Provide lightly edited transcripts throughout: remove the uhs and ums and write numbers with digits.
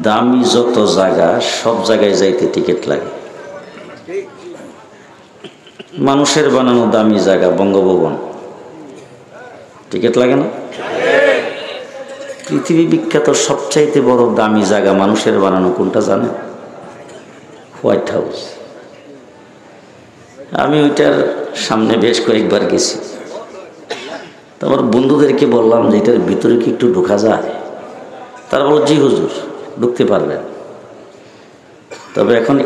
দামি যত জায়গা সব জায়গায় যাইতে টিকিট লাগে। মানুষের বানানো দামি জায়গা বঙ্গভবন, টিকিট লাগে না? পৃথিবী বিখ্যাত সবচাইতে বড় দামি জায়গা মানুষের বানানো কোনটা জানেন? White house. আমি ওইটার সামনে বেশ কয়েকবার গেছি। আমার বন্ধুদেরকে বললাম যে এটার ভিতরে কি একটু ঢোকা যায়? তারা বলল জি হুজুর, ঢুকতে পারবেন, তবে এখন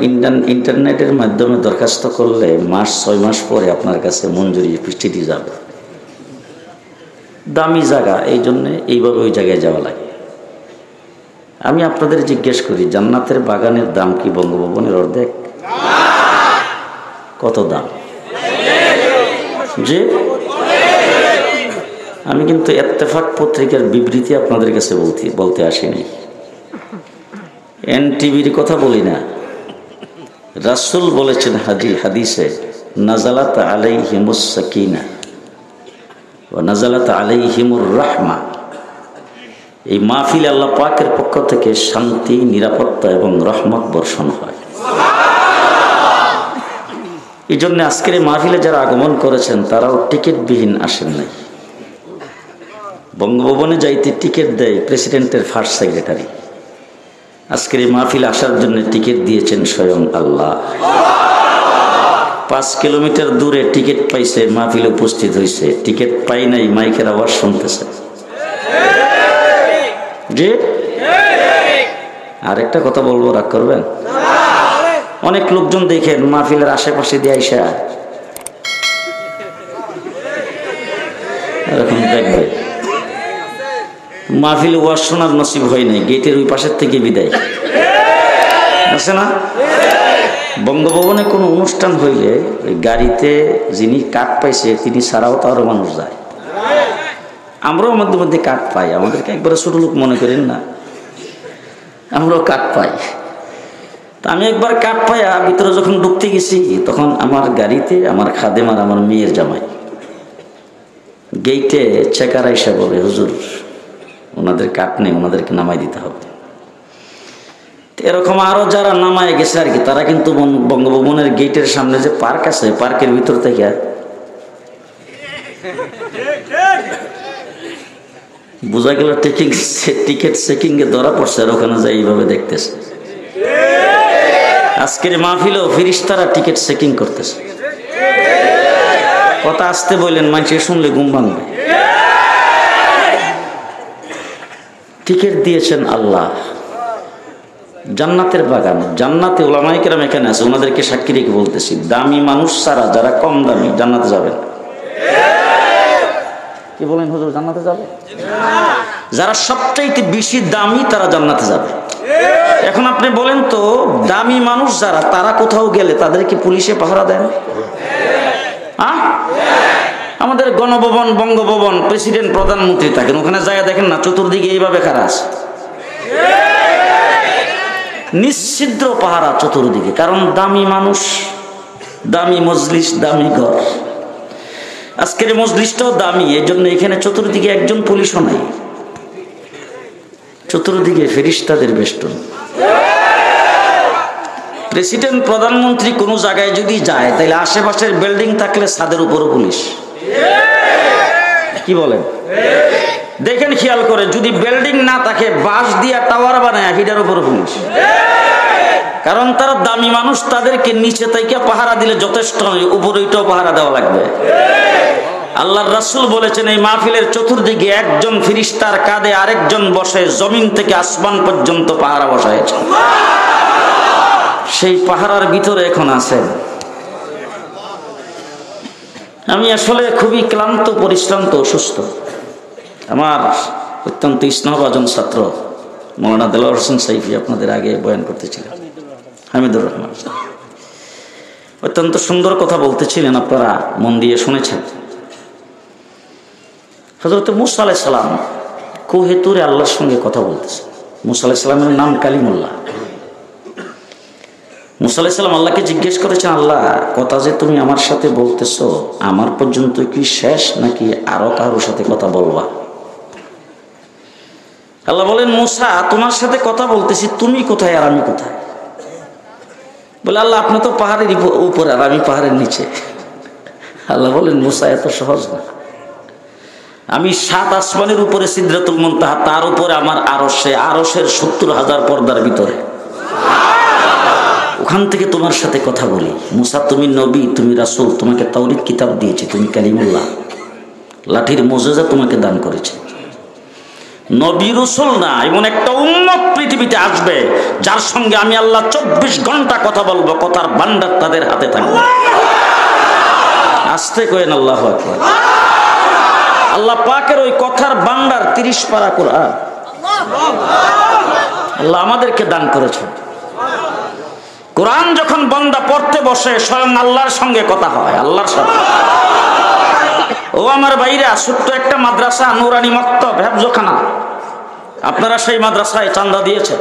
ইন্টারনেটের মাধ্যমে দরখাস্ত করলে 6 মাস পরে আপনার কাছে মঞ্জুরি চিঠি যাবে। দামি জায়গা, এই জন্যে এইভাবে ওই জায়গায় যাওয়া লাগে। আমি আপনাদের জিজ্ঞেস করি, জান্নাতের বাগানের দাম কি বঙ্গভবনের অর্ধেক? কত দাম? যে আমি কিন্তু ইত্তেফাক পত্রিকার বিবৃতি আপনাদের কাছে বলতে আসিনি, এনটিভির কথা বলি না। রাসূল বলেছেন হাদিসে, নাজালাত আলাইহিমুস সাকিনা ওয়া নাজালাত আলাইহিমুর রাহমা। এই মাহফিলে আল্লাহ পাকের পক্ষ থেকে শান্তি, নিরাপত্তা এবং রহমত বর্ষণ হয়। এই জন্য আজকের এই মাহফিলে যারা আগমন করেছেন তারাও টিকিটবিহীন আসেন নাই। বঙ্গভবনে যাইতে টিকিট দেয় প্রেসিডেন্টের ফার্স্ট সেক্রেটারি। আজকের এই মাহফিলে আসার জন্য টিকিট দিয়েছেন স্বয়ং আল্লাহ। 5 কিলোমিটার দূরে টিকিট পাইছে, মাহফিলে উপস্থিত হয়েছে। টিকিট পাই নাই, মাইকের আওয়াজ শুনতেছে। জি, আরেকটা কথা বলবো, রাগ করবেন? অনেক লোকজন দেখেন মাহফিলের আশেপাশে দিয়ে আইসা এরকম দেখবে, মাহফিলে ওয়াজ শোনার নসিব হয় নাই, গেটের ওই পাশের থেকে বিদায় আছে না? বঙ্গভবনে কোনো অনুষ্ঠান হইলে গাড়িতে যিনি কাঠ পাইছে তিনি ছাড়াও তো আরো মানুষ যায়। আমরাও মধ্যে মধ্যে কাঠ পাই, আমাদেরকে একবারে ছোট লোক মনে করেন না, আমরাও কাঠ পাই। তা আমি একবার কাঠ পাইয়া ভিতরে যখন ঢুকতে গেছি, তখন আমার গাড়িতে আমার খাদেম আর আমার মেয়ের জামাই গেইটে চেকার আইসা বলে, হুজুর ওনাদের কাঠ নেই, ওনাদেরকে নামাই দিতে হবে। এরকম আরো যারা নামায় গেছে আর কি, তারা কিন্তু বঙ্গভবনের গেটের সামনে যে পার্ক আছে, পার্কের ভিতর থেকে বোঝা গেল টিকিট চেকিং এ ধরা পড়ছে, আর ওখানে যাই এইভাবে দেখতেছে। আজকের মাহফিলেও ফেরেশতারা টিকিট চেকিং করতেছে। কথা আসতে বললেন, মানুষ শুনলে ঘুম ভাঙবে। টিকিট দিয়েছেন আল্লাহ। জান্নাতের বাগান, জান্নাতে উলামায়ে কেরাম এখানে আছে, ওনাদেরকে সাক্ষী রেখে বলতেছি, দামি মানুষ ছাড়া যারা কম দামি জান্নাতে যাবেন। কি বলেন হুজুর, জান্নাতে যাবে? যারা সবচাইতে বেশি দামি তারা জান্নাতে যাবে। এখন আপনি বলেন তো, দামি মানুষ যারা, তারা কোথাও গেলে তাদেরকে পুলিশে পাহারা দেন? আমাদের গণভবন, বঙ্গভবন, প্রেসিডেন্ট, প্রধানমন্ত্রী থাকেন, ওখানে যায় দেখেন না চতুর্দিকে এইভাবে খাড়া আছে, নিশ্চিদ্র পাহারা চতুর্দিকে। কারণ দামি মানুষ, দামি মজলিস, দামি ঘর। আজকের মজলিসটাও দামি, এই জন্য এখানে চতুর্দিকে একজন পুলিশও নাই, চতুর্দিকে ফেরেশতাদের বেষ্টন। প্রেসিডেন্ট, প্রধানমন্ত্রী কোনো জায়গায় যদি যায়, তাহলে আশেপাশের বিল্ডিং থাকলে ছাদের উপরও পুলিশ। কি বলেন? দেখেন খেয়াল করে, যদি বিল্ডিং না থাকে, বাঁশ দিয়ে টাওয়ার বানায়, হিটার উপরও পুলিশ। কারণ তারা দামি মানুষ, তাদেরকে নিচে থেকে পাহারা দিলে যথেষ্ট নয়, উপরেটাও পাহারা দেওয়া লাগবে। আল্লাহর রাসূল বলেছেন, এই মাহফিলের চতুর্দিকে একজন ফেরেশতার কাঁধে আরেকজন বসে জমিন থেকে আসমান পর্যন্ত পাহারা বসায়ছে। সেই পাহারার ভিতরে এখন আছেন। আমি আসলে খুবই ক্লান্ত, পরিশ্রান্ত, অসুস্থ। আমার অত্যন্ত স্নেহভাজন ছাত্র মৌলানা দেলোয়ার হোসেন সাইফি আপনাদের আগে বয়ান করতেছিলেন, হামিদুর রহমান, অত্যন্ত সুন্দর কথা বলতেছিলেন, আপনারা মন দিয়ে শুনেছেন। হযরত মূসা আলাইহিস সালাম কোহে তুরে আল্লাহর সঙ্গে কথা বলতেছে। মূসা আলাইহিস সালামের নাম কালিমুল্লাহ। মূসা আলাইহিস সালাম আল্লাহকে জিজ্ঞেস করেছেন, আল্লাহ কথা যে তুমি আমার সাথে বলতেছো, আমার পর্যন্ত কি শেষ নাকি আরো কারোর সাথে কথা বলবা? আল্লাহ বলেন, মুসা তোমার সাথে কথা বলতেছি, তুমি কোথায় আর আমি কোথায়? বলে, আল্লাহ আপনি তো পাহাড়ের উপরে আর আমি পাহাড়ের নিচে। আল্লাহ বলেন, মুসা এত সহজ না। আমি 7 আসমানের উপরে সিদরাতুল মুনতাহা, তার উপরে আমার আরশের 70,000 পর্দার ভিতরে, ওখান থেকে তোমার সাথে কথা বলি। মুসা তুমি নবী, তুমি রাসূল, তোমাকে তাওরীত কিতাব দিয়েছে, তুমি কালিমুল্লাহ, লাঠির মুজিজা তোমাকে দান করেছে। নবী রাসূল না, এমন একটা উম্মত পৃথিবীতে আসবে যার সঙ্গে আমি আল্লাহ 24 ঘন্টা কথা বলবো, কথার ভান্ডার তাদের হাতে থাকবে। আস্তে কয়েন আল্লাহু আকবার। আল্লাহ পাকের ওই কথার ভান্ডার 30 পারা কোরআন আল্লাহ আমাদেরকে দান করেছেন। কোরআন যখন বান্দা পড়তে বসে, স্বয়ং আল্লাহর সঙ্গে কথা হয়, আল্লাহর সাথে। ও আমার ভাইরা, ছোট্ট একটা মাদ্রাসা, নুরানি মক্তব, হেফজখানা, আপনারা সেই মাদ্রাসায় চাঁদা দিয়েছেন।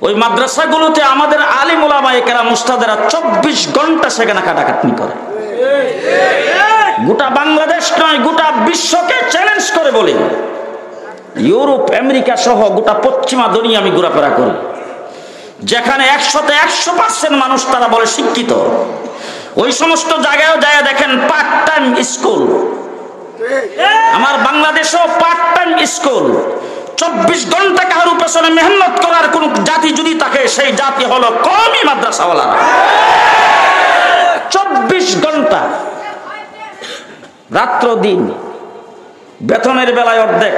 ওই মাদ্রাসাগুলোতে আমাদের আলিম উলামায়ে কেরাম উস্তাদেরা 24 ঘন্টা সেখানে কাটাকাটনি করে। গোটা বাংলাদেশ নয়, গোটা বিশ্বকে চ্যালেঞ্জ করে বলি, ইউরোপ আমেরিকা সহ গোটা পশ্চিমা দুনিয়া আমি ঘোরাফেরা করি, যেখানে 100তে 100% মানুষ তারা বলে শিক্ষিত, ওই সমস্ত জায়গায়ও যায় দেখেন পার্ট টাইম স্কুল। আমার বাংলাদেশেও পার্ট টাইম স্কুল। 24 ঘন্টা কারোর পেছনে মেহনত করার কোন জাতি যদি থাকে, সেই জাতি হলো কওমি মাদ্রাসাওয়ালা। 24 ঘন্টা রাত্র দিন, বেতনের বেলায় অর্ধেক।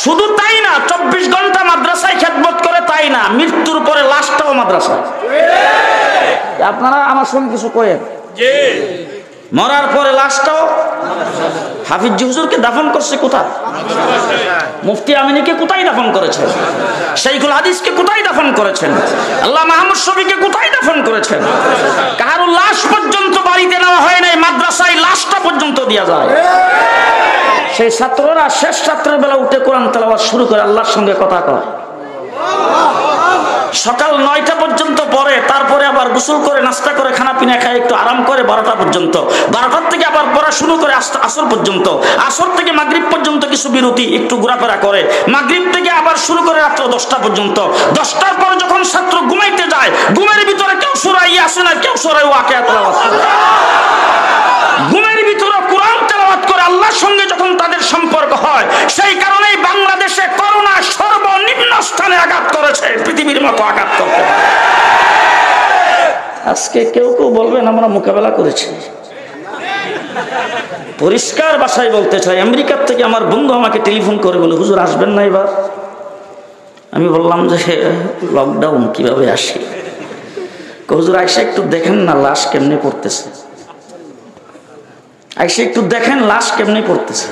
শুধু তাই না, 24 ঘন্টা মাদ্রাসায় খেদমত করে তাই না, মৃত্যুর পরে লাশটাও মাদ্রাসায়। আপনারা আমার সঙ্গে কিছু কয়েন, মরার পরে লাশটাও। হাফিজ হুজুরকে দাফন করছে কোথায়? মুফতি আমিনীকে কোথায় দাফন করেছেন? শাইখুল হাদিসকে কোথায় দাফন করেছেন? আল্লাহ মাহমুদ শফিকে কোথায় দাফন করেছেন? কারো লাশ পর্যন্ত বাড়িতে নেওয়া হয় নাই, মাদ্রাসায় লাশটা পর্যন্ত দেওয়া যায়। সেই ছাত্ররা শেষ ছাত্রের বেলা উঠে কোরআন তেলাওয়াত শুরু করে, আল্লাহর সঙ্গে কথা কয়। সকাল 9টা পর্যন্ত পড়ে, তারপরে আবার গোসল করে নাস্তা করে খানা পিনা খায়, একটু আরাম করে 12টা পর্যন্ত। 12টার থেকে আবার পড়া শুরু করে আসর পর্যন্ত। আসর থেকে মাগরিব পর্যন্ত কিছু বিরতি, একটু ঘোরাফেরা করে। মাগরিব থেকে আবার শুরু করে রাত্র 10টা পর্যন্ত। 10টার পরে যখন ছাত্র ঘুমাইতে যায়, ঘুমের ভিতরে কেউ সূরা ইয়াসিন আর কেউ সূরা ওয়াকিয়া তেলাওয়াত করে। ঘুমের ভিতরে কোরআন তেলাওয়াত করে আল্লাহর সঙ্গে যখন তাদের সম্পর্ক হয়, সেই কারণেই বাংলাদেশে করোনা সর্বনিম্ন স্থানে আঘাত করেছে, পৃথিবীর মতো আঘাত করতে। আজকে কেউ কেউ বলবেন আমরা মোকাবেলা করেছি। পরিষ্কার ভাষায় বলতে চাই, আমেরিকার থেকে আমার বন্ধু আমাকে টেলিফোন করে বলে, হুজুর আসবেন না এবার? আমি বললাম যে লকডাউন, কিভাবে আসি? হুজুর আইসা একটু দেখেন না লাশ কেমনে পড়তেছে, আইসা একটু দেখেন লাশ কেমনে পড়তেছে।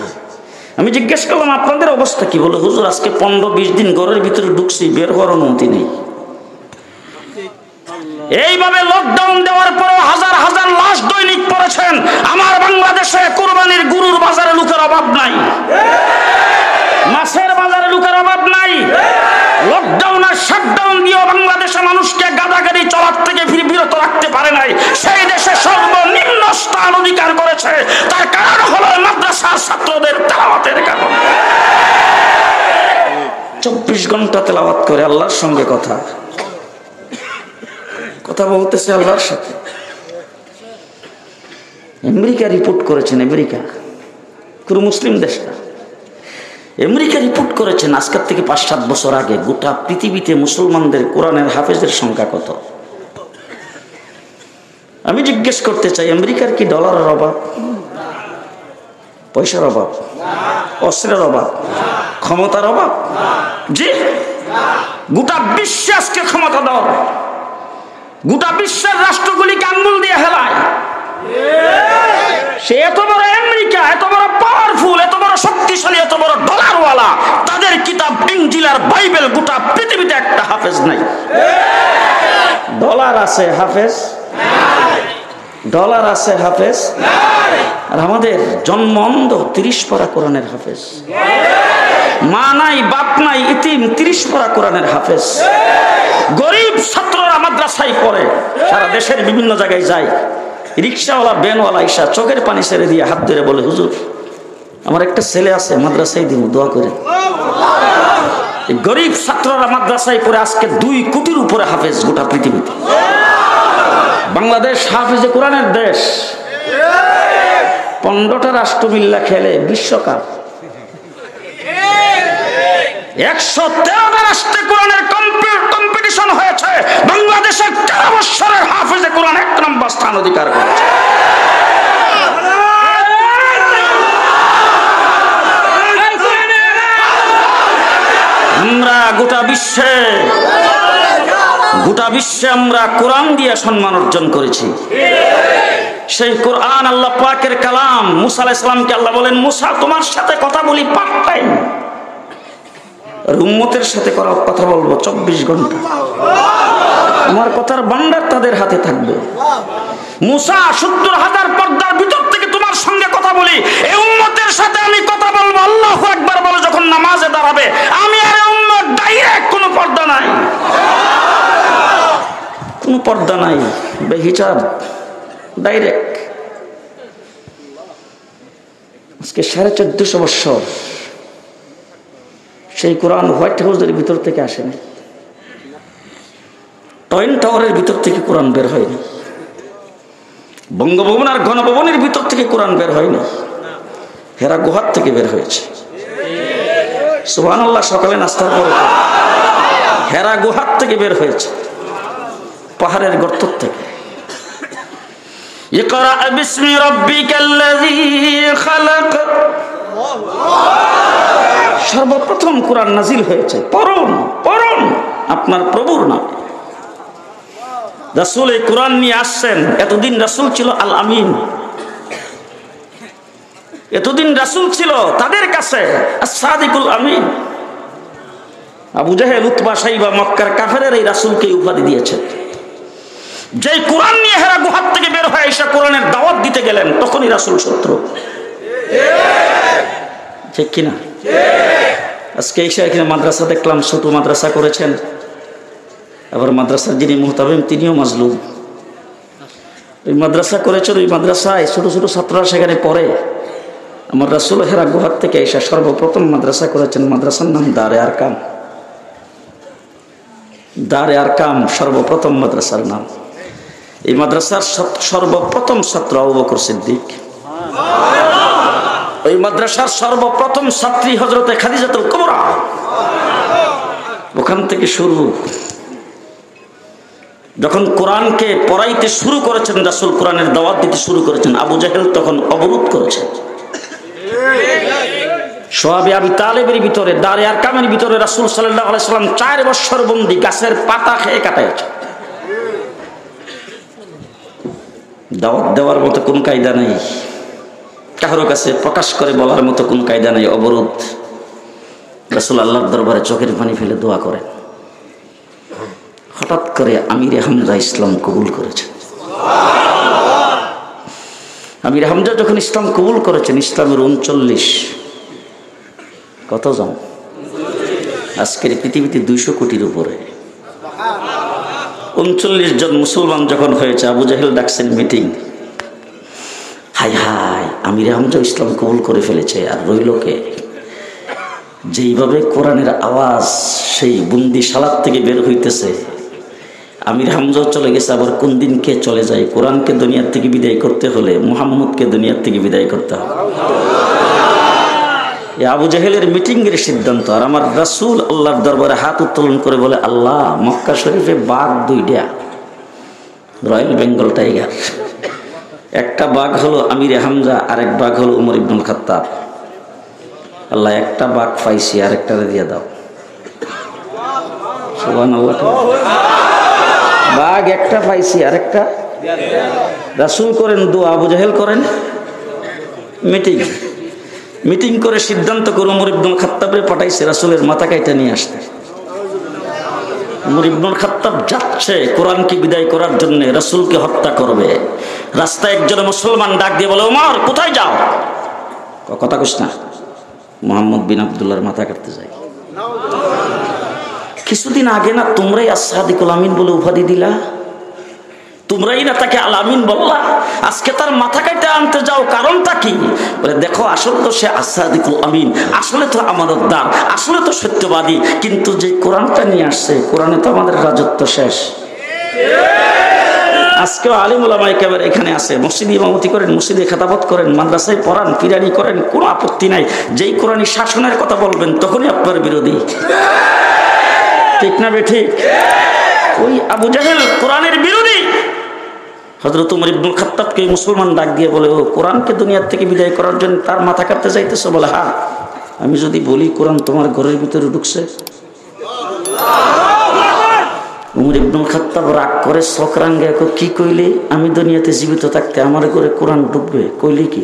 আমি জিজ্ঞেস করলাম আপনাদের অবস্থা কি? বলে, হুজুর আজকে 15-20 দিন ঘরের ভিতরে ঢুকছি, বের হওয়ার অনুমতি নেই। এইভাবে লকডাউন দেওয়ার পরেও হাজার হাজার লাশ দৈনিক পড়েছেন। আমার বাংলাদেশে কুরবানির গরুর বাজারে লোকের অভাব নাই, মাছের বাজারে লোকের অভাব নাই। লকডাউন আর শাটডাউন দিয়েও বাংলাদেশে মানুষকে গাদাগাদি চলার থেকে বিরত রাখতে পারে নাই। সেই দেশে সর্বনিম্ন স্থান অধিকার করেছে, তার কারণ হলো মাদ্রাসার ছাত্রদের তেলাওয়াতের কারণ। 24 ঘন্টা তেলাওয়াত করে আল্লাহর সঙ্গে কথা বলতেছে আল্লাহর সাথে। আমেরিকা রিপোর্ট করেছেন, আমেরিকা পুরো মুসলিম দেশ না, আমেরিকা রিপোর্ট করেছেন আজকের থেকে 5-7 বছর আগে গোটা পৃথিবীতে মুসলমানদের কোরআনের হাফেজের সংখ্যা কত। আমি জিজ্ঞেস করতে চাই, আমেরিকার কি ডলারের অভাব, পয়সার অভাব, অস্ত্রের অভাব, ক্ষমতার অভাব? জি, গোটা বিশ্বে আজকে ক্ষমতা দাও, গোটা বিশ্বের রাষ্ট্রগুলিকে আঙ্গুল দিয়ে হেলায়। সে এত বড় আমেরিকা, এত বড় পাওয়ারফুল, এত বড় শক্তিশালী, এত বড় ডলারওয়ালা, তাদের কিতাব ইনজিল আর বাইবেল গোটা পৃথিবীতে একটা হাফেজ নাই। ডলার আছে, হাফেজ নাই। ডলার আছে, হাফেজ নাই। আর আমাদের জন্ম অন্ধ, 30 পারা কোরআনের হাফেজ। মা নাই, বাপ নাই, ইতিম, 30 পারা কোরআনের হাফেজ। গরিব ছাত্ররা মাদ্রাসায় পড়ে, সারা দেশের বিভিন্ন জায়গায় যায়। রিক্সাওয়ালা, ভ্যানওয়ালা ঈশা চোখের পানি ছেড়ে দিয়ে হাত ধরে বলে, হুজুর আমার একটা ছেলে আছে, মাদ্রাসায় দিব, দোয়া করে। গরিব ছাত্ররা মাদ্রাসায় পড়ে আজকে 2 কোটির উপরে হাফেজ গোটা পৃথিবীতে। বাংলাদেশ হাফেজে কোরআনের দেশ। 15টা রাষ্ট্র মিল্লা খেলে বিশ্বকাপ। 113টা রাষ্ট্রে কোরআনের কম্পিটিশন হয়েছে। বাংলাদেশের 13 বছরের হাফেজে কোরআন 1 নম্বর স্থান অধিকার করেছে। আমরা গোটা বিশ্বে আমরা কোরআন দিয়ে সম্মান অর্জন করেছি। সেই কোরআন আল্লাহ পাকের কালাম। মুসা আলাইহিস সালামকে আল্লাহ বলেন, মুসা তোমার সাথে কথা বলি পার্ট টাইম, আর উম্মতের সাথে কথা বলবো 24 ঘন্টা। আমার কথার ভান্ডার তাদের হাতে থাকবে। মুসা 70,000 পর্দার ভিতর থেকে তোমার সঙ্গে কথা বলি, এই উম্মতের সাথে আমি কথা বলবো। আল্লাহু আকবার বলে যখন নামাজে দাঁড়াবে, আমি আর উম্মত ডাইরেক্ট, কোনো পর্দা নাই, কোনো পর্দা নাই, বেহিজাব, ডাইরেক্ট। আজকে 1450 বছর সেই কোরআন হোয়াইট হাউসের ভিতর থেকে আসেনি, টয়েন টাওয়ারের ভিতর থেকে কোরআন বের হয়নি, বঙ্গভবন আর গণভবনের ভিতর থেকে কোরআন বের হয়নি, হেরা গুহার থেকে বের হয়েছে। সুবহানাল্লাহ। সকালে নাস্তার পরে হেরা গুহার থেকে বের হয়েছে, পাহাড়ের গর্ত থেকে। ইকরা বিসমি রাব্বিকাল্লাযী খালাক, সর্বপ্রথম কোরআন নাজিল হয়েছে। পড়ুন পড়ুন আপনার প্রভুর নামে। রাসূল এই কোরআন নিয়ে আসছেন। এতদিন রাসূল ছিল আল আমিন, এতদিন রাসূল ছিল তাদের কাছে আস-সাদিকুল আমিন। আবু জাহেল, উতবা, সাইবা, মক্কার কাফেরের এই রাসূলকে উপাধি দিয়েছেন। যেই কোরআন নিয়ে হেরা গুহার থেকে বের হয়ে এসে কোরআনের দাওয়াত দিতে গেলেন, তখনই রাসূল শত্রু। ঠিক কিনা? আজকে এসে এখানে মাদ্রাসা দেখলাম, ছোট মাদ্রাসা করেছেন। আবার মাদ্রাসার যিনি মুহতামিম তিনিও মাজলুম। ওই মাদ্রাসা করেছেন, ওই মাদ্রাসায় ছোট ছোট ছাত্ররা সেখানে পড়ে। আমার রাসূল হেরা গুহার থেকে এসে সর্বপ্রথম মাদ্রাসা করেছেন। মাদ্রাসার নাম দারে আরকাম। দারে আরকাম সর্বপ্রথম মাদ্রাসার নাম। এই মাদ্রাসার সর্বপ্রথম ছাত্র আবু বকর সিদ্দিক। ওই মাদ্রাসার সর্বপ্রথম ছাত্রী হযরতে খাদিজাতুল কুবরা। ওখান থেকে শুরু। যখন কোরআনকে পড়াইতে শুরু করেছেন রাসূল, কোরআনের দাওয়াত দিতে শুরু করেছেন, আবু জাহেল তখন অবরোধ করেছেন। সোহাবে আবি তালেবের ভিতরে, দারে আরকামের ভিতরে রাসূল সাল্লাল্লাহু আলাইহি সাল্লাম 4 বছর বন্দী, গাছের পাতা খেয়ে কাটাইছে। দাওয়াত দেওয়ার মতো কোন কায়দা নাই, কারো কাছে প্রকাশ করে বলার মতো কোন কায়দা নাই। অবরোধ। রাসূল আল্লাহর দরবারে চোখের পানি ফেলে দোয়া করেন। হঠাৎ করে আমিরে হামজা ইসলাম কবুল করেছেন। আমিরে হামজা যখন ইসলাম কবুল করেছেন, ইসলামের 39 কত জন? আজকের পৃথিবীতে 200 কোটির উপরে 39 জন মুসলমান যখন হয়েছে, আবু জাহেল ডাকছেন মিটিং। হাই হাই, আমিরে হামজা ইসলাম কবুল করে ফেলেছে, আর রইল কে? যেইভাবে কোরআনের আওয়াজ সেই বন্দিশালার থেকে বের হইতেছে, আমির হামজাও চলে গেছে। আবার কোন দিন কে চলে যায়? কোরআনকে দুনিয়ার থেকে বিদায় করতে হলে মুহাম্মদকে দুনিয়ার থেকে বিদায় করতে হবে। আবু জাহেলের মিটিং এর সিদ্ধান্ত। আর আমার রাসূল আল্লাহর দরবারে হাত উত্তোলন করে বলে, আল্লাহ, মক্কা শরীফে বাঘ 2টা, রয়্যাল বেঙ্গল টাইগার। একটা বাঘ হলো আমিরে হামজা, আরেক বাঘ হলো উমর ইবনুল খাত্তাব। আল্লাহ, একটা বাঘ পাইছি, আরেকটা দিয়ে দাও। সুবহানাল্লাহ। বাঘ একটা পাইছি, আরেকটা। রাসূল করেন দোয়া, আবু জাহেল করেন মিটিং করে সিদ্ধান্ত করে উমর ইবনুল খাত্তাবের পাঠাইছে রাসূলের মাথা কাইটা নিয়ে আসতে। উমর ইবনুল খাত্তাব যাচ্ছে কোরআনকে বিদায় করার জন্য, রাসূলকে হত্যা করবে। রাস্তায় একজন মুসলমান ডাক দিয়ে বলে, ওমর কোথায় যাও? কথা কইস না, মুহাম্মদ বিন আব্দুল্লাহর মাথা কাটতে যাই। কিছুদিন আগে না তোমরাই আস-সাদিকুল আমিন বলে উপাধি দিলা? তোমরাই না তাকে আলামিন বললা, আজকে তার মাথা কাটে আনতে যাও, কারণটা কি? বলে দেখো আসলে তো সে আসাদিকুল আমিন, আসলে তো আমানতদার, আসলে তো সত্যবাদী, কিন্তু যে কোরআনটা নিয়ে আসছে, কোরআনে তো আমাদের রাজত্ব শেষ। আজকেও আলিম ওলামায়ে কেরাম এখানে আছে, মসজিদে ইমামতি করেন, মসজিদে খেতাবত করেন, মাদ্রাসায় পড়ান, পিরানি করেন, কোনো আপত্তি নাই। যেই কোরআনী শাসনের কথা বলবেন তখনই আপনার বিরোধী, ঠিক না বেঠিক? ওই আবু জাহেল কোরআনের বিরোধী। হযরত ওমর ইবনুল খাত্তাবকে মুসলমান ডাক দিয়ে বলে, ও কোরআনকে দুনিয়ার থেকে বিদায় করার জন্য তার মাথা কাটতে যাইতেছো? বলে হ্যাঁ। আমি যদি বলি কোরআন তোমার ঘরের ভিতরে ঢুকছে? ওমর ইবনুল খাত্তাব রাগ করে চোখরাঙ্গে, কি কইলে? আমি দুনিয়াতে জীবিত থাকতে আমার ঘরে কোরআন ঢুকবে? কইলে কি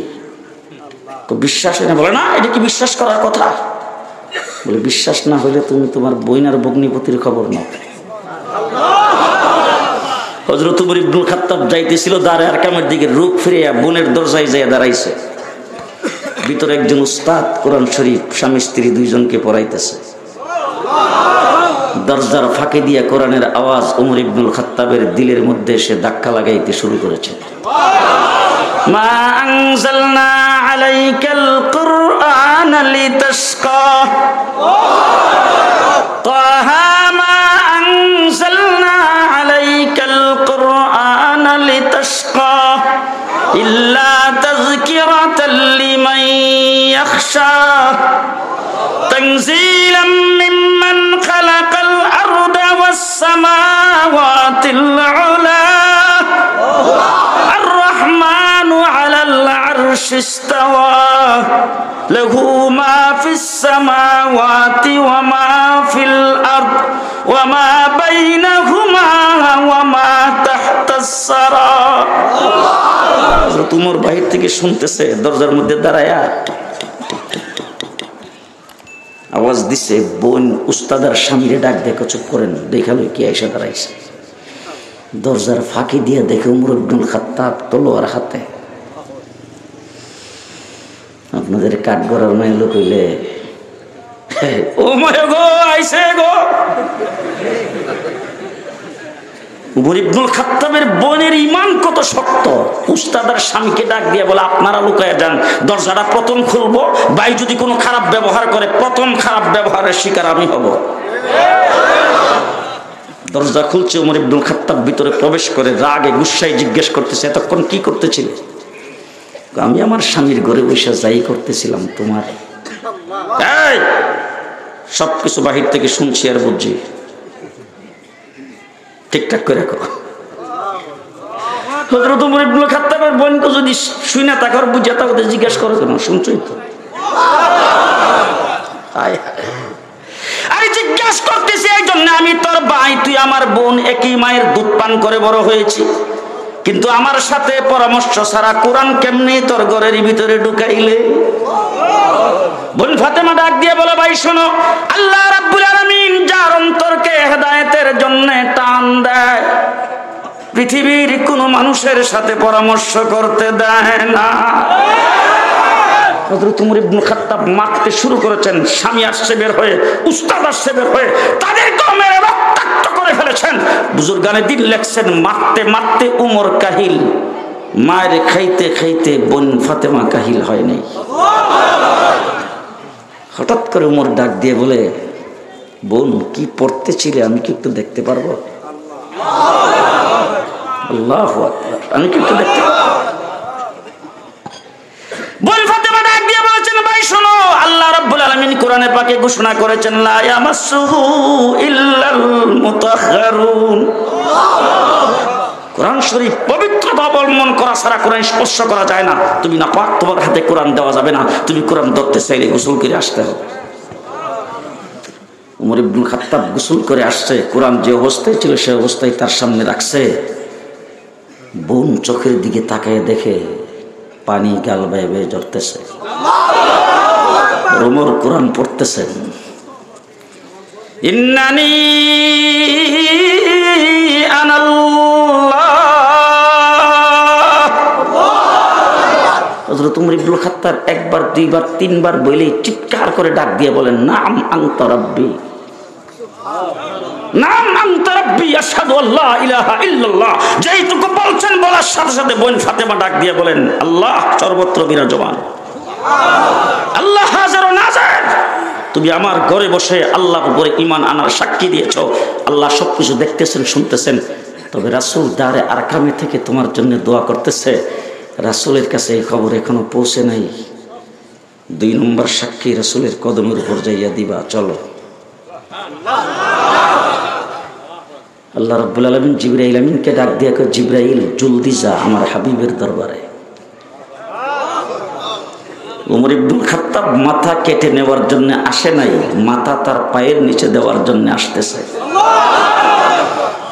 বিশ্বাস হয় না? বলে না, এটা কি বিশ্বাস করার কথা? বলে বিশ্বাস না হলে তুমি তোমার বইনার ভগ্নিপতির খবর নাও। হযরত ওমর ইবনুল খাত্তাব যাইতেছিল দারে আরকামের দিকে, রূপ ফিরিয়া বোনের দরজায় যাইয়া দাঁড়াইছে। ভিতরে একজন উস্তাদ কোরআন শরীফ স্বামী স্ত্রী দুইজনকে পড়াইতেছে। দরজার ফাঁকে দিয়া কোরআনের আওয়াজ ওমর ইবনুল খাত্তাবের দিলের মধ্যে এসে ধাক্কা লাগাইতে শুরু করেছে। মা আনজালনা আলাইকাল কুরআনা লিতাশকা, তাহা মা আনজালনা আলাইকাল কুরআনা লিতাশকা ইল্লা তাযকিরাতাল লিমান ইয়াখশা তানজিলাম মিম্মান খালাকাল আরদা ওয়াস সামাওয়াতিল উলা আর-রাহমানু আলাল আরশি ইসতাওয়া লাহু মা ফিস সামাওয়াতি ওয়া মা ফিল আরদ ওয়া মা বাইনাহুমা ওয়া মা তাহতাস সারা। হযরত ওমর বাহির থেকে শুনতেছে, দরজার মধ্যে দাঁড়ায়া আওয়াজ দিছে, বোন উস্তাদার স্বামীরে ডাক দেখো, চুপ করেন, দেখালো কি আইসা দাঁড়াইছে। দরজার ফাঁকি দিয়ে দেখে ওমর ইবনুল খাত্তাব তলোয়ার হাতে। আপনাদের কাঠ গড়ার মায়ের লোক হইলে ও মায় গো আইসে গো। ওমর ইবনুল খাত্তাবের বোনের ঈমান কত শক্ত। উস্তাদার স্বামীকে ডাক দিয়ে বলে, আপনারা লুকায়া যান, দরজাটা প্রথম খুলবো, ভাই যদি কোনো খারাপ ব্যবহার করে প্রথম খারাপ ব্যবহারের শিকার আমি হব। দরজা খুলছে, ওমর ইবনুল খাত্তাব ভিতরে প্রবেশ করে রাগে গুসায় জিজ্ঞেস করতেছে, এতক্ষণ কি করতেছিলে? আমি আমার স্বামীর ঘরে বসে যাই করতেছিলাম। তোমার সবকিছু বাহির থেকে শুনছি আর বুঝছি, ঠিকঠাক করে রাখো। হযরত ওমর ইবনুল খাত্তাবের বোনকে যদি শুই না তাকে বুঝিয়া তাকে জিজ্ঞাসা করো কেন? শুনছই তো। আমি জিজ্ঞাসা করতেছি এই জন্য, আমি তোর ভাই, তুই আমার বোন, একই মায়ের দুধ পান করে বড় হয়েছি, কিন্তু আমার সাথে পরামর্শ ছাড়া কোরআন কেমনে তোর ঘরের ভিতরে ঢুকাইলে? বোন ফাতেমা ডাক দিয়ে বলে, ভাই শোনো, আল্লাহ রাব্বুল আলামিন যার অন্তরকে হেদায়েতের জন্য টান দেয়, পৃথিবীর কোন মানুষের সাথে পরামর্শ করতে দেয় না। হযরত ওমর ইবনুল খাত্তাব মারতে শুরু করেছেন। স্বামী আসছে বের হয়ে, উস্তাদ আসছে বের হয়ে, তাদেরকে মেরে রক্তাক্ত করে ফেলেছেন। বুজুর্গানে দিন লেখছেন, মারতে মারতে উমর কাহিল, মায়ের খাইতে খাইতে বোন ফাতেমা কাহিল হয় নাই। হঠাৎ করে উমর ডাক দিয়ে বলে, বোন কি পড়তেছিলে, আমি কি একটু দেখতে পারবো? আল্লাহু আকবার, আমি কি একটু দেখতে পারবো? বোন ফাতেমা ডাক দিয়ে বলেছেন, ভাই শোনো, আল্লাহ রাব্বুল আলামিন কোরআনে পাকে ঘোষণা করেছেন, লা ইয়ামাসসুহু ইল্লাল মুতাহহারুন। কোরআন শরীফ পবিত্রতা অবলম্বন করা ছাড়া কোরআন স্পর্শ করা যায় না। তুমি না পাক, তোমার হাতে কোরআন দেওয়া যাবে না। তুমি কোরআন ধরতে চাইলে গোসল করে আসতে হবে। ওমর ইবনুল খাত্তাব গোসল করে আসছে, কোরআন যে অবস্থায় ছিল সে অবস্থায় তার সামনে রাখছে। বোন চোখের দিকে তাকায় দেখে পানি গাল বেয়ে বেয়ে ঝরতেছে। ওমর কোরআন পড়তেছেন, ইন্নানি আনাল্লাহ। হযরত ওমর ইবনুল খাত্তাব একবার, দুইবার, তিনবার বলেই চিৎকার করে ডাক দিয়ে বলেন, নাম আনতা রাব্বি, নাম আনতা রাব্বি। রাব্বি আশহাদু আল্লা ইলাহা ইল্লাল্লাহ, যেইটুকু বলছেন বলার সাথে সাথে বোন ফাতেমা ডাক দিয়ে বলেন, আল্লাহ সর্বত্র বিরাজমান, আল্লাহ হাজার ও নাজার, তুমি আমার ঘরে বসে আল্লাহর উপরে ঈমান আনার সাক্ষী দিয়েছো, আল্লাহ সবকিছু দেখতেছেন শুনতেছেন। তবে রাসূল দারে আরকামে থেকে তোমার জন্য দোয়া করতেছে, রাসূলের কাছে এই খবর এখনো পৌঁছে নাই। 2 নম্বর সাক্ষী রাসূলের কদমের উপর যাইয়া দিবা, চলো। আল্লাহ রাব্বুল আলামিন জিবরাইল আমিনকে ডাক দিয়া কয়, জিবরাইল জলদি যা আমার হাবিবের দরবারে। ওমর ইবনুল খাত্তাব মাথা কেটে নেওয়ার জন্য আসে নাই, মাথা তার পায়ের নিচে দেওয়ার জন্য আসতেছে।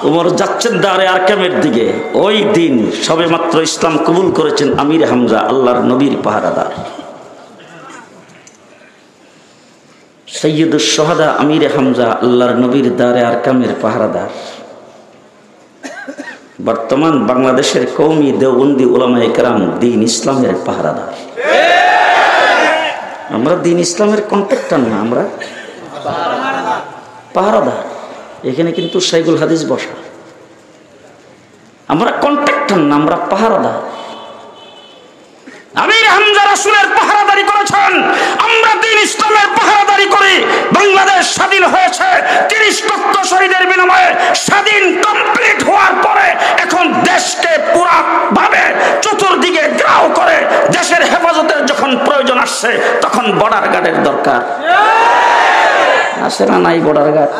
ওমর যাচ্ছেন দারে আরকামের দিকে। ওই দিন সবে মাত্র ইসলাম কবুল করেছেন আমির হামজা, আল্লাহর নবীর পাহারাদার, সৈয়দুস শুহাদা আমির হামজা, আল্লাহর নবীর দারে আরকামের পাহারাদার। বর্তমান বাংলাদেশের কওমি দেওবন্দি উলামায়ে কেরাম দ্বীন ইসলামের পাহারাদার। আমরা দ্বীন ইসলামের কন্ট্রাক্টর না, আমরা পাহারাদার। এখানে কিন্তু শাইখুল হাদিস বসা, আমরা কন্ট্রাক্টর না, আমরা পাহারাদার। আমির হামজা রাসূলের পাহারাদারি করেছেন, আমরা দ্বীন ইসলামের পাহারাদারি করি। বাংলাদেশ স্বাধীন হয়েছে 30 লক্ষ শহীদের বিনিময়ে, স্বাধীন কমপ্লিট হওয়ার পরে এখন দেশকে পুরোভাবে চতুর্দিকে ঘেরাও করে দেশের হেফাজতের যখন প্রয়োজন আসছে তখন বর্ডার গার্ডের দরকার আছে না নাই? বর্ডার গার্ড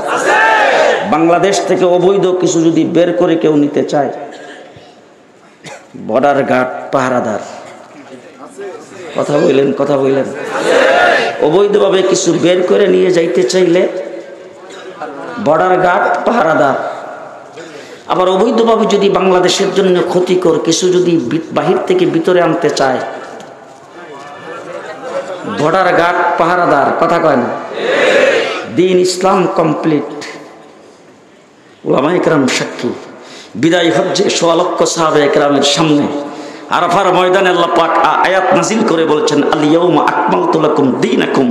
বাংলাদেশ থেকে অবৈধ কিছু যদি বের করে কেউ নিতে চায়, বর্ডার গার্ড পাহারাদার। কথা বললেন অবৈধভাবে কিছু বের করে নিয়ে যাইতে চাইলে বর্ডার গার্ড পাহারাদার। আবার অবৈধভাবে যদি বাংলাদেশের জন্য ক্ষতিকর কিছু যদি বাহির থেকে ভিতরে আনতে চায়, বর্ডার গার্ড পাহারাদার। কথা কয় না? দ্বীন ইসলাম কমপ্লিট। উলামায়ে কেরাম সাক্ষী। বিদায় হজ্জে 1.25 লক্ষ সাহাবায়ে কেরামের সামনে আরাফার ময়দানে আল্লাহ পাক আয়াত নাজিল করে বলছেন, আল ইয়াউমা আকমালতু লাকুম দীনাকুম,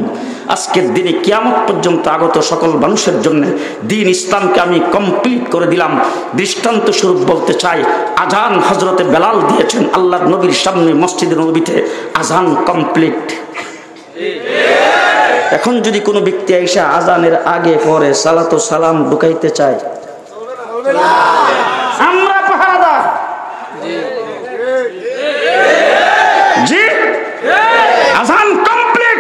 আজকের দিনে কিয়ামত পর্যন্ত আগত সকল মানুষের জন্য দ্বীন ইসলামকে আমি কমপ্লিট করে দিলাম। দৃষ্টান্ত স্বরূপ বলতে চাই, আজান হযরতে বেলাল দিয়েছেন আল্লাহর নবীর সামনে মসজিদে নববীতে, আজান কমপ্লিট। এখন যদি কোনো ব্যক্তি এসে আজানের আগে পরে সালাত ও সালাম ঢুকাইতে চায়, আমরা পাহারাদার। জি, আজান কমপ্লিট।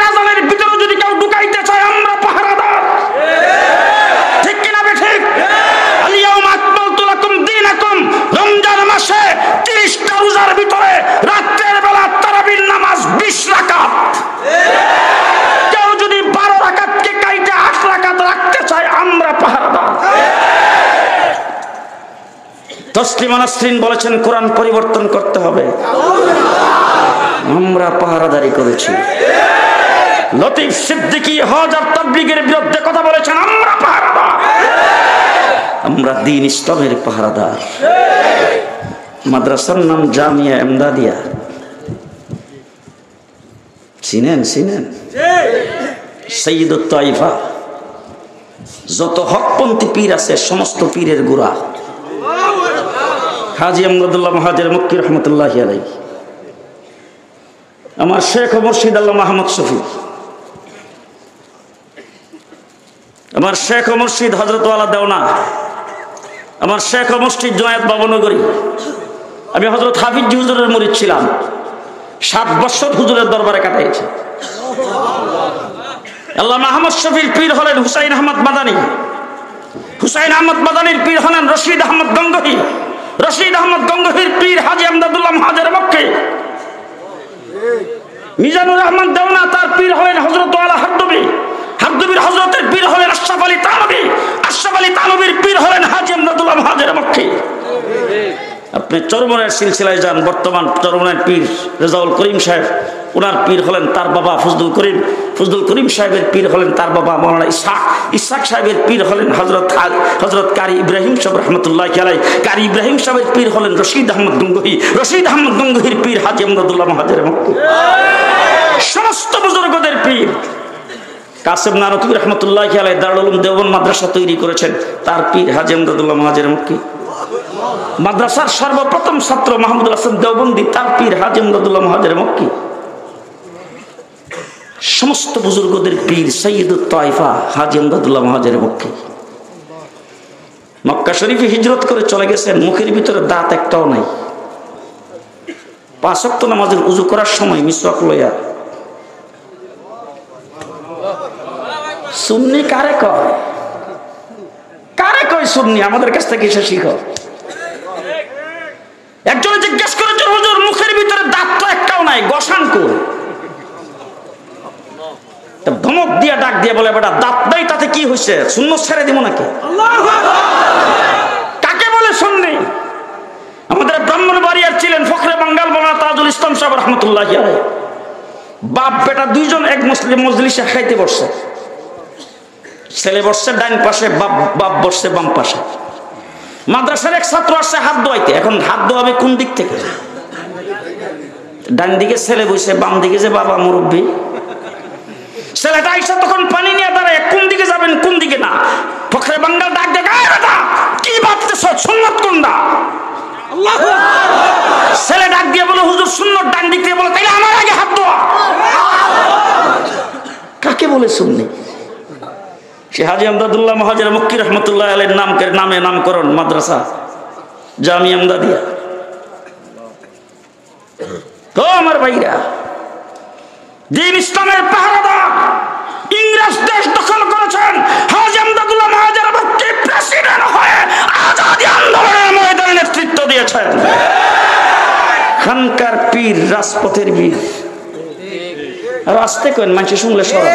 আজানের ভিতরে যদি কেউ ঢুকাইতে চায়, আমরা পাহারাদার। ঠিক কিনা ঠিক? আল ইয়াউমা আকমালতু লাকুম দীনাকুম। রমজান মাসে 30টা রোজার ভিতরে রাতের বেলা তারাবির নামাজ 20 রাকাত। কেউ যদি 12 রাকাতকে কাইটে 8 রাকাত রাখতে চায়, আমরা পাহারাদার। তসলিমা নাসরিন বলেছেন, কোরআন পরিবর্তন করতে হবে, আমরা পাহারাদারি করেছি। লতিফ সিদ্দিকী হজ আর তাবলীগের বিরুদ্ধে কথা বলেছেন, আমরা পাহারাদার। আমরা দ্বীন ইসলামের পাহারাদার। মাদ্রাসার নাম জামিয়া এমদাদিয়া, চিনেন? সাইয়্যিদুত তাইফা। যত হকপন্থী পীর আছে সমস্ত পীরের গোড়া হাজী আমদাদুল্লাহ মুহাজির মক্কি রহমতুল্লাহি আলাইহি। আমার শেখ ও মুর্শিদ আল্লাহ মাহমুদ শফি, আমার শেখ ও মুর্শিদ হযরত ওয়ালা দেওনা, আমার শেখ ও মুর্শিদ জুনায়েদ বাবনগরী। আমি হযরত হাফিজ হুজুরের মুরিদ ছিলাম, 7 বছর হুজুরের দরবারে কাটাইছি। আল্লাহ মাহমুদ শফির পীর হলেন হুসাইন আহমদ মাদানী, হুসাইন আহমদ মাদানীর পীর হলেন রশিদ আহমদ গঙ্গোহী, রশিদ আহমদ গঙ্গোহীর পীর হাজী আমদাদুল্লাহ মুহাজির মক্কি, মিজানুর রহমান দেওনা তার পীর হলেন হযরত ওয়ালা হারদবী, হারদবীর হযরতের পীর হলেন আশরাফ আলী তানবী, আশরাফ আলী তানবীর পীর হলেন হাজী আমদাদুল্লাহ মুহাজির মক্কি। আপনি চরমনের সিলসিলায় যান, বর্তমান চরমনের পীর রেজাউল করিম সাহেব, ওনার পীর হলেন তার বাবা ফজলুল করিম, ফজলুল করিম সাহেবের পীর হলেন তার বাবা মাওলানা ইসহাক সাহেবের পীর হলেন হযরত কারি ইব্রাহিম সাহেব রহমতুল্লাহ আলাইহি, কারি ইব্রাহিম সাহেবের পীর হলেন রশিদ আহমদ গঙ্গোহী, রশিদ আহমদ গঙ্গোহীর পীর হাজী আমদাদুল্লাহ মুহাজির মক্কি। সমস্ত বুজুর্গদের পীর। কাসেম নানতুবি রহমতুল্লাহ আলাইহি দারুল উলুম দেওবন্দ মাদ্রাসা তৈরি করেছেন, তার পীর হাজী আমদাদুল্লাহ মহাজির মক্কি। মাদ্রাসার সর্বপ্রথম ছাত্র মাহমুদুল হাসান দেওবন্দি, তার পীর হাজী আমদাদুল্লাহ মহাজির মক্কি। সমস্ত বুজুর্গদের পীর সৈয়দুত তাইফা হাজী আমদাদুল্লাহ মহাজির মক্কি। মক্কা শরীফে হিজরত করে চলে গেছেন, মুখের ভিতরে দাঁত একটাও নাই। 5 ওয়াক্ত নামাজের উযু করার সময় মিসওয়াক লইয়া। সুন্নি কারে কয়? কারে কয় সুন্নি? আমাদের কাছ থেকে এসে শিখো। একজনে জিজ্ঞেস করেছে, হুজুর মুখের ভিতরে দাঁত তো একটাও নাই, গসান কই? ধমক দিয়া ডাক দিয়ে বলে, বেটা দাঁত নাই তাতে কি হয়েছে, সুন্নত ছেড়ে দিব নাকি? কাকে বলে সুন্নি? আমাদের ব্রাহ্মণবাড়িয়ার ছিলেন ফখরে বাঙ্গাল মাওলানা তাজুল ইসলাম সাহেব রহমতুল্লাহ আলাইহি। বাপ বেটা দুইজন এক মুসলিম মজলিসে খাইতে বসছে। ছেলে বসছে ডান পাশে, বাপ বসছে বাম পাশে। মাদ্রাসার এক ছাত্র আসছে হাত ধোয়াইতে। এখন হাত ধোয়াবে কোন দিক থেকে? ডান দিকে ছেলে বসে, বাম দিকে যে বাবা মুরব্বী। ছেলেটা আইসা তখন পানি নিয়ে দাঁড়ায়, কোন দিকে যাবেন কোন দিকে না। ফখরে বাঙ্গাল ডাক দেয়, কি ভাবতেছ, সুন্নাত কোনটা? ছেলে ডাক দিয়ে বলে, হুজুর সুন্নাত ডান দিক থেকে। বলে, তাইলে আমার আগে হাত ধোয়া। কাকে বলে সুন্নি? সে হাজী আমদাদুল্লাহ মহাজির মক্কি রহমতুল্লাহ আলাইহির নামে নামকরণ মাদ্রাসা জামিয়া আমদাদিয়া। তো আমার ভাইরা, দ্বীন ইসলামের পাহারাদার ইংরেজ দেশ দখল করেছেন, হাজী আমদাদুল্লাহ মহাজির মক্কি প্রেসিডেন্ট হয়ে আজাদী আন্দোলনের ময়দানে নেতৃত্ব দিয়েছেন। খানকার পীর, রাজপথের বীর। আর আসতে কেন মানুষ শুনলে সরব।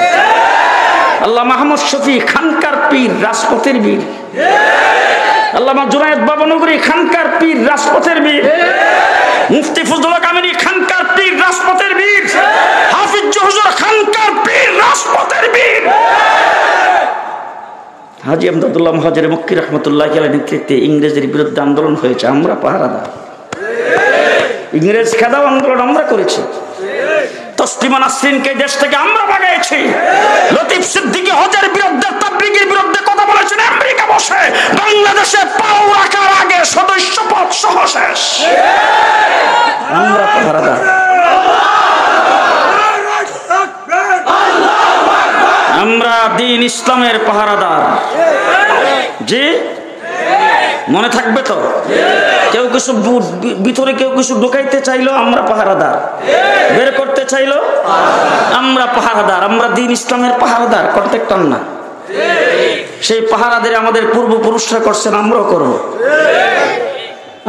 আল্লাহ মাহমুদ শফি খানকার পীর, রাজপথের বীর। আল্লামা জুনায়েদ বাবনগরী খানকার পীর, রাজপথের বীর। মুফতি ফজলুল কামিনী খানকার পীর, রাজপথের বীর। হাফিজ হুজুর খানকার পীর, রাজপথের বীর। হাজী আমদাদুল্লাহ মহাজির মক্কি রহমতুল্লাহ আলাইহির নেতৃত্বে ইংরেজের বিরুদ্ধে আন্দোলন হয়েছে, আমরা পাহারাদার। ইংরেজ খেদাও আন্দোলন আমরা করেছি। তসলিমা নাসরিনকে দেশ থেকে আমরা বাগাইছি। লতিফ সিদ্দিকী হজের বিরুদ্ধে, তাবলীগের বিরুদ্ধে কথা বলেছেন আমেরিকা বসে। বাংলাদেশে পাও রাখার আগে সদস্যপদ সহ শেষ। আমরা পাহারাদার। আমরা দ্বীন ইসলামের পাহারাদার। জি, মনে থাকবে তো? কেউ কিছু ভিতরে কেউ কিছু ঢুকাইতে চাইলো, আমরা পাহারাদার। বের করতে চাইলো, আমরা পাহারাদার। আমরা দ্বীন ইসলামের পাহারাদার, কন্ট্রাক্টর না। সেই পাহারাদের আমাদের পূর্বপুরুষরা করছেন, আমরাও করবো।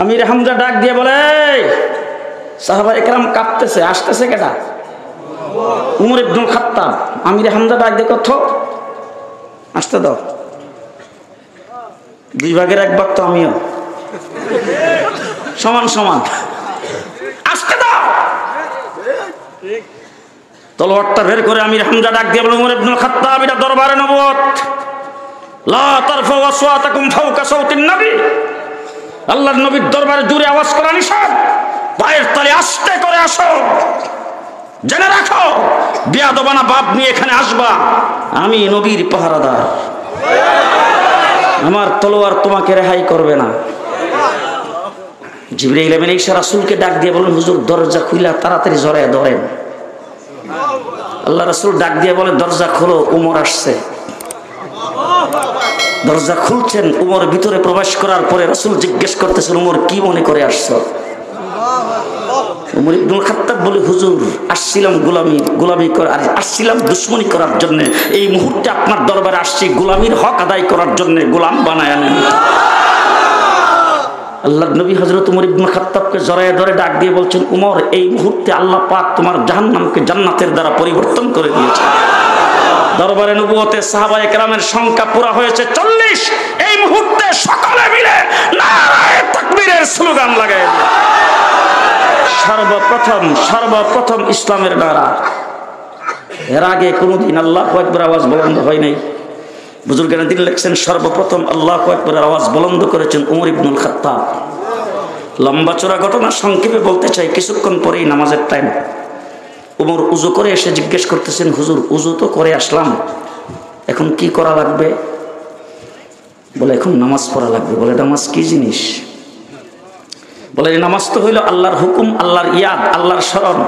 আমির হামজা ডাক দিয়ে বলে, সাহাবা একরাম কাঁপতেছে, আসতেছে কেটা? উমর ইবনুল খাত্তাব। আমির হামজা ডাক দিয়ে কত আসতে দাও। 2 ভাগের 1 ভাগ তো আমিও, সমান সমান। আসতে দাও। তলোয়ারটা বের করে আমির হামজা ডাক দিয়ে বলে, উমর ইবনুল খাত্তাব, এটা দরবারে নবুয়ত। লা তারফাউ আসওয়াতাকুম ফাওকা সাওতিন নবী। আল্লাহর নবীর দরবারে জোরে আওয়াজ করা নিষেধ। পায়ের তলে আস্তে করে আসো। জেনে রাখো, বেয়াদবানা বাপ নিয়ে এখানে আসবা, আমি নবীর পাহারাদার। আমার তলোয়ার তোমাকে রেহাই করবে না। জিবরাইল আমিন ঈসা রাসূলকে ডাক দিয়ে বলেন, হুজুর দরজা খুইলা তাড়াতাড়ি জড়ায় ধরেন। আল্লাহ রাসূল ডাক দিয়ে বলে, দরজা খোলো, উমর আসছে। দরজা খুলছেন, উমর ভিতরে প্রবেশ করার পরে রাসূল জিজ্ঞেস করতেছেন, উমর কি মনে করে আসছো? উমর ইবনুল খাত্তাব বলে, হুজুর আসছিলাম গোলামি করে, আর আসছিলাম দুশমনি করার জন্য। এই মুহূর্তে আপনার দরবারে আসছি গোলামির হক আদায় করার জন্য, গোলাম বানায় নেন। আল্লাহর নবী হযরত উমর ইবনুল খাত্তাবকে জড়ায় ধরে ডাক দিয়ে বলছেন, উমর এই মুহূর্তে আল্লাহ পাক তোমার জাহান্নামকে জান্নাতের দ্বারা পরিবর্তন করে দিয়েছে। দরবারে নবুয়তে সাহাবায়ে কেরামের সংখ্যা পুরা হয়েছে 40। এই মুহূর্তে সকলে মিলে নারায়ে তাকবীরের স্লোগান লাগায় দিল। সর্বপ্রথম ইসলামের নারা। এর আগে কোনদিন আল্লাহু আকবার আওয়াজ বুলন্দ হয় নাই। বুজুর্গানে দিন লেখছেন, সর্বপ্রথম আল্লাহু আকবারের আওয়াজ বুলন্দ করেছেন উমর ইবনুল খাত্তাব। লম্বা চড়া ঘটনা সংক্ষেপে বলতে চাই, কিছুক্ষণ পরেই নামাজের টাইম। উমর উজু করে এসে জিজ্ঞেস করতেছেন, হুজুর উজু তো করে আসলাম, এখন কি করা লাগবে? বলে এখন নামাজ পড়া লাগবে। বলে নামাজ কি জিনিস? বলে নামাজ তো হইল আল্লাহর হুকুম, আল্লাহর ইয়াদ, আল্লাহর স্মরণ।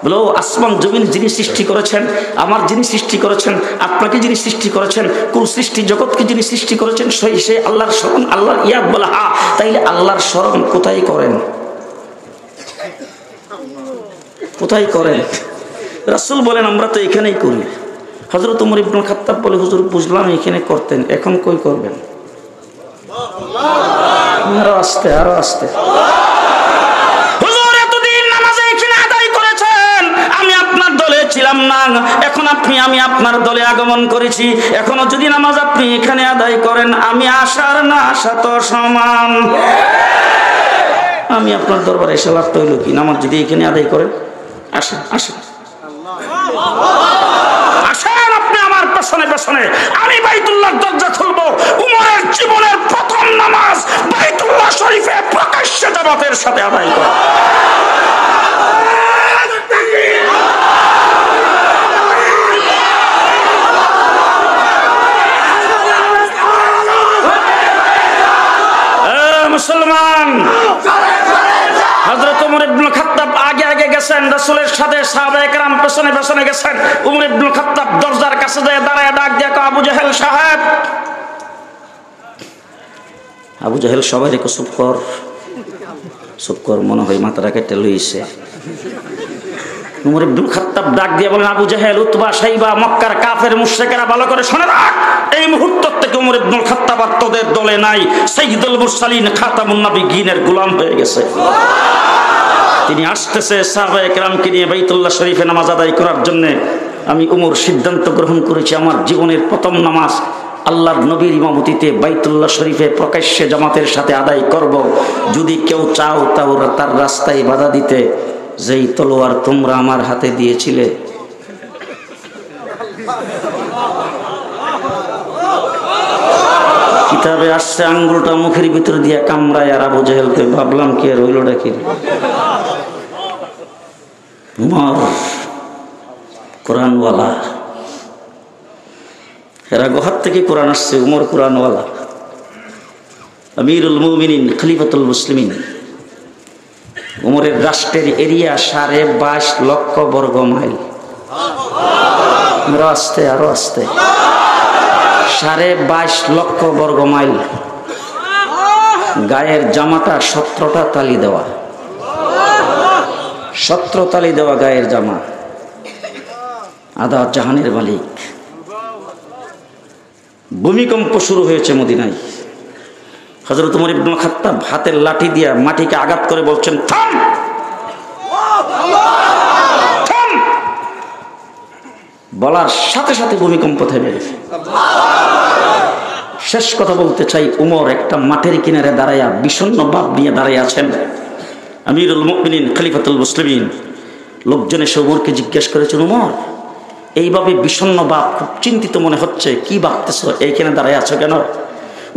বলে ও আসমান জমিন যিনি সৃষ্টি করেছেন, আমার যিনি সৃষ্টি করেছেন, আপনাকে যিনি সৃষ্টি করেছেন, কুল সৃষ্টি জগৎকে যিনি সৃষ্টি করেছেন, সে আল্লাহর স্মরণ, আল্লাহর ইয়াদ। বলে হ্যাঁ, তাইলে আল্লাহর স্মরণ কোথায় করেন? কোথায় করেন? রাসূল বলেন আমরা তো এখানেই করি। হযরত ওমর ইবনে খাত্তাব বলে হুজুর বুঝলাম এখানে করতেন, এখন কই করবেন? আরো আস্তে, আরো আস্তে। হুজুর এতদিন নামাজ এখানে আদায় করেছেন, আমি আপনার দলে ছিলাম না, এখন আমি আপনার দলে আগমন করেছি। এখনো যদি নামাজ আপনি এখানে আদায় করেন, আমি আসার না আসা তো সমান। আমি আপনার দরবারে এসে লাভ হইল কি? নামাজ যদি এখানে আদায় করেন, আসেন আসেন আসেন আপনি আমার পেছনে পেছনে, আমি বাইতুল্লাহর দরজা খুলবো। উমরের জীবনের প্রথম নামাজ বাইতুল্লাহ শরীফে প্রকাশ্যে জামাতের সাথে আদায় করা। মুসলমান, হযরত ওমর ইবনে খাত্তাব আগে আগে গেছেন, রাসূলের সাথে সাহাবায়ে কেরাম পেছনে পেছনে গেছেন। ওমর ইবনে খাত্তাব দরজার কাছে যায় দাঁড়ায় ডাক দিয়ে কয়, আবু জাহেল সাহেব। আবু জাহেল সবাই রেখে চুপ কর, চুপ কর, মনে হয় মাথাটা কেটে লইছে। ওমর ইবনে খাত্তাব ডাক দিয়ে বলেন, আবু জাহেল, উতবা, শাইবা, মক্কার কাফের মুশরিকেরা ভালো করে শুনে রাখ, এই মুহূর্ত থেকে ওমর ইবনে খাত্তাব আর তোদের দলে নাই, সাইয়্যিদুল মুরসালিন খাতামুন নবিয়্যিনের গোলাম হয়ে গেছে। তিনি আসতেছে সাহাবায়ে কেরামকে নিয়ে বাইতুল্লাহ শরীফে নামাজ আদায় করার জন্য। আমি ওমর সিদ্ধান্ত গ্রহণ করেছি আমার জীবনের প্রথম নামাজ আল্লাহর নবীর ইমামতিতে বাইতুল্লাহ শরীফে প্রকাশ্যে জামাতের সাথে আদায় করব। যদি কেউ চাও তার রাস্তায় বাধা দিতে, যেই তলোয়ার তোমরা আমার হাতে দিয়েছিলে, কিতাবে আসছে আঙ্গুলটা মুখের ভিতর দিয়ে কামড়ায়। আর আবু জাহেলকে ভাবলাম কি রইলটা কি, কোরআনওয়ালা, এরা গোহার থেকে কোরআন আসছে। উমর কোরআনওয়ালা, আমিরুল মুমিনিন, খলিফাতুল মুসলিমিন। উমরের রাষ্ট্রের এরিয়া 22.5 লক্ষ বর্গ মাইল। আরো আসতে, আরো আসতে, 22.5 লক্ষ বর্গ মাইল। গায়ের জামাটা 17টা তালি দেওয়া, 17 তালি দেওয়া গায়ের জামা। আদা জাহানের মালিক। ভূমিকম্প শুরু হয়েছে মদিনায়। হযরত ওমর ইবনে খাত্তাব হাতের লাঠি দিয়ে মাটিকে আঘাত করে বলছেন, থাম থাম। বলার সাথে সাথে ভূমিকম্প থেমে গেছে। শেষ কথা বলতে চাই, উমর একটা মাঠের কিনারে দাঁড়াইয়া বিষণ্ণ ভাব নিয়ে দাঁড়াইয়া আছেন। আমিরুল মুমিনিন, খলিফাতুল মুসলিমিন। লোকজন এসে উমরকে জিজ্ঞেস করেছেন, উমর এইভাবে বিষণ্ণ ভাব, খুব চিন্তিত মনে হচ্ছে, কি ভাবতেছ, এইখানে দাঁড়াই আছো কেন?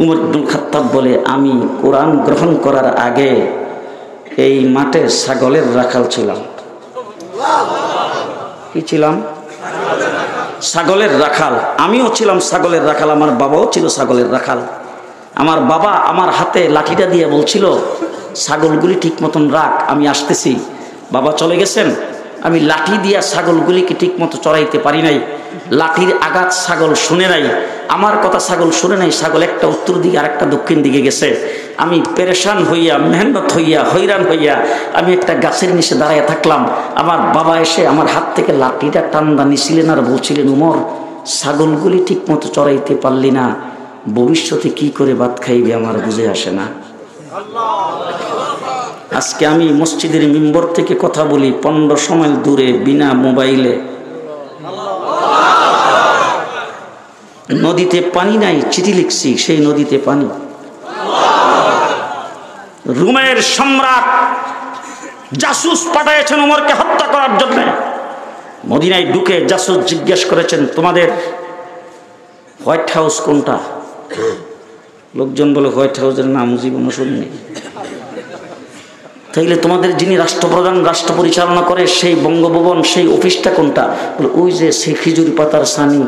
উমর ইবনে খাত্তাব বলে, আমি কোরআন গ্রহণ করার আগে এই মাঠে ছাগলের রাখাল ছিলাম। কি ছিলাম? ছাগলের রাখাল। আমিও ছিলাম ছাগলের রাখাল, আমার বাবাও ছিল ছাগলের রাখাল। আমার বাবা আমার হাতে লাঠিটা দিয়ে বলছিল, ছাগলগুলি ঠিক মতন রাখ, আমি আসতেছি। বাবা চলে গেছেন, আমি লাঠি দিয়া ছাগলগুলিকে ঠিক মতো চড়াইতে পারি নাই। লাঠির আঘাত ছাগল শুনে নাই, আমার কথা ছাগল শুনে নাই। ছাগল একটা উত্তর দিকে আর একটা দক্ষিণ দিকে গেছে। আমি পেরেশান হইয়া, মেহনত হইয়া, হয়রান হইয়া আমি একটা গাছের নিচে দাঁড়াইয়া থাকলাম। আমার বাবা এসে আমার হাত থেকে লাঠিটা টান্দা নিছিলেন আর বলছিলেন, উমর ছাগলগুলি ঠিক মতো চড়াইতে পারলি না, ভবিষ্যতে কি করে ভাত খাইবে আমার বুঝে আসে না। আজকে আমি মসজিদের মিম্বর থেকে কথা বলি 1500 মাইল দূরে, বিনা মোবাইলে। নদীতে পানি নাই, চিঠি লিখছি, সেই নদীতে পানি। রোমের সম্রাট জাসুস পাঠাইছেন ওমরকে হত্যা করার জন্য। মদিনায় ঢুকে জাসুস জিজ্ঞেস করেছেন, তোমাদের হোয়াইট হাউস কোনটা? লোকজন বলে, হোয়াইট হাউসের নাম জীবনও শুনিনি। তাইলে তোমাদের যিনি রাষ্ট্রপ্রধান, রাষ্ট্র পরিচালনা করে, সেই বঙ্গভবন, সেই অফিসটা কোনটা? বলে, ওই যে সেই খিজুরি পাতার সানি।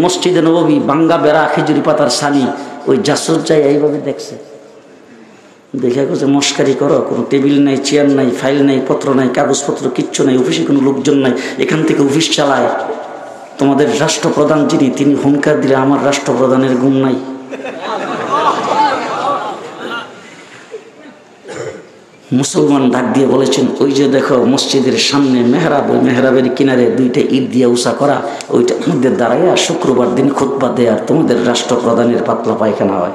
মসজিদে নববী বাঙ্গা বেড়া খেজুরি পাতার সানি ওই জাসুস যাই এইভাবে দেখছে, দেখে যে মস্কারি করো, কোনো টেবিল নাই, চেয়ার নাই, ফাইল নাই, পত্র নাই, কাগজপত্র কিচ্ছু নাই, অফিসে কোনো লোকজন নাই, এখান থেকে অফিস চালায় তোমাদের রাষ্ট্রপ্রধান যিনি, তিনি হুঙ্কার দিলে আমার রাষ্ট্রপ্রধানের গুণ নাই। মুসলমান ডাক দিয়ে বলেছেন, ওই যে দেখো মসজিদের সামনে মেহরাব, ওই মেহরাবের কিনারে দুইটা ইট দিয়ে উষা করা, ওইটার মধ্যে দাঁড়াইয়া শুক্রবার দিন খুতবা দেয় আর তোমাদের রাষ্ট্রপ্রধানের পাতলা পায়খানা হয়।